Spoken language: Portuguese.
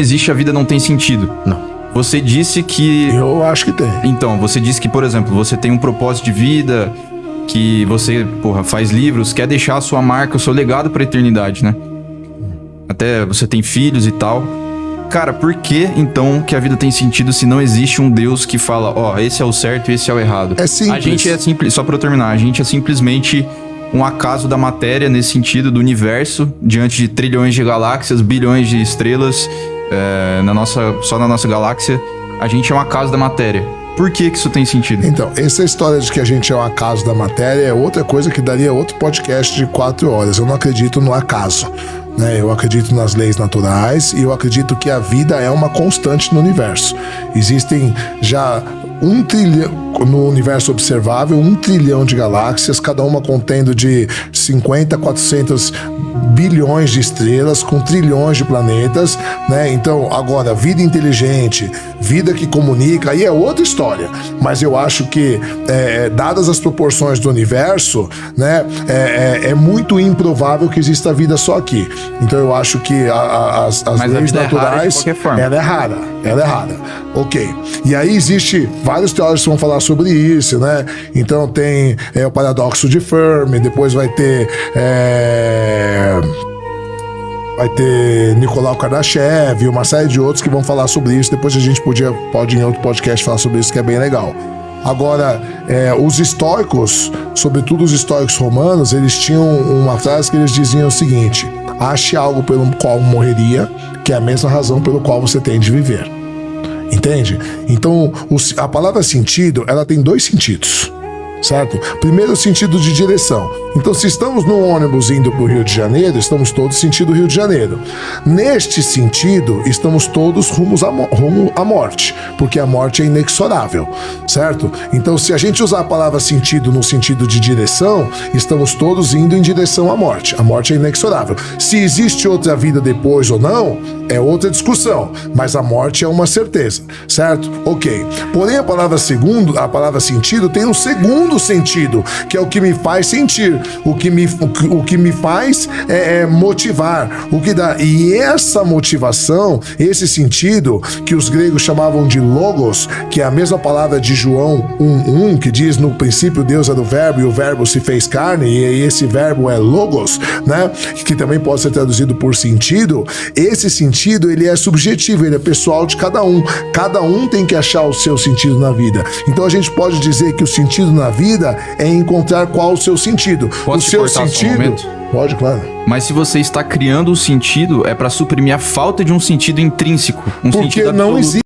existe, a vida não tem sentido. Não. Você disse que... Eu acho que tem. Então, você disse que, por exemplo, você tem um propósito de vida, que você, faz livros, quer deixar a sua marca, o seu legado pra eternidade, né? Até você tem filhos e tal. Cara, por que, então, que a vida tem sentido se não existe um Deus que fala, esse é o certo e esse é o errado? É simples. A gente é simples, só pra eu terminar, a gente é simplesmente um acaso da matéria nesse sentido do universo, diante de trilhões de galáxias, bilhões de estrelas, só na nossa galáxia, a gente é um acaso da matéria. Por que isso tem sentido? Então, essa história de que a gente é um acaso da matéria é outra coisa que daria outro podcast de 4 horas. Eu não acredito no acaso, né? Eu acredito nas leis naturais e eu acredito que a vida é uma constante no universo. Existem já 1 trilhão, no universo observável, 1 trilhão de galáxias, cada uma contendo de 50 a 400 bilhões de estrelas, com trilhões de planetas, né? Então, agora, vida inteligente, vida que comunica, aí é outra história. Mas eu acho que, dadas as proporções do universo, né, é muito improvável que exista vida só aqui. Então, eu acho que as leis naturais, ela é rara. Ok. E aí existe vários teóricos que vão falar sobre isso, né? Então tem o paradoxo de Fermi, depois vai ter Nicolau Kardashev e uma série de outros que vão falar sobre isso. Depois a gente pode em outro podcast falar sobre isso, que é bem legal. Agora, os estoicos, sobretudo os estoicos romanos, eles tinham uma frase que eles diziam o seguinte: ache algo pelo qual morreria, que é a mesma razão pelo qual você tem de viver. Entende? Então, a palavra sentido, ela tem 2 sentidos, certo? Primeiro, o sentido de direção. Então, se estamos no ônibus indo para o Rio de Janeiro, estamos todos sentido Rio de Janeiro. Neste sentido, estamos todos rumo à morte, porque a morte é inexorável, certo? Então, se a gente usar a palavra sentido no sentido de direção, estamos todos indo em direção à morte. A morte é inexorável. Se existe outra vida depois ou não, é outra discussão, mas a morte é uma certeza, certo? Ok. Porém, a palavra sentido tem um segundo sentido, que é o que me faz sentir, o que me faz motivar, o que dá. E essa motivação, esse sentido, que os gregos chamavam de logos, que é a mesma palavra de João 1:1, que diz: no princípio Deus era o verbo e o verbo se fez carne, e esse verbo é logos, né? Que também pode ser traduzido por sentido. Esse sentido, ele é subjetivo, ele é pessoal de cada um. Cada um tem que achar o seu sentido na vida. Então a gente pode dizer que o sentido na vida é encontrar qual o seu sentido. Posso o seu sentido. Pode, claro. Mas se você está criando o sentido, é para suprimir a falta de um sentido intrínseco, um porque sentido não existe.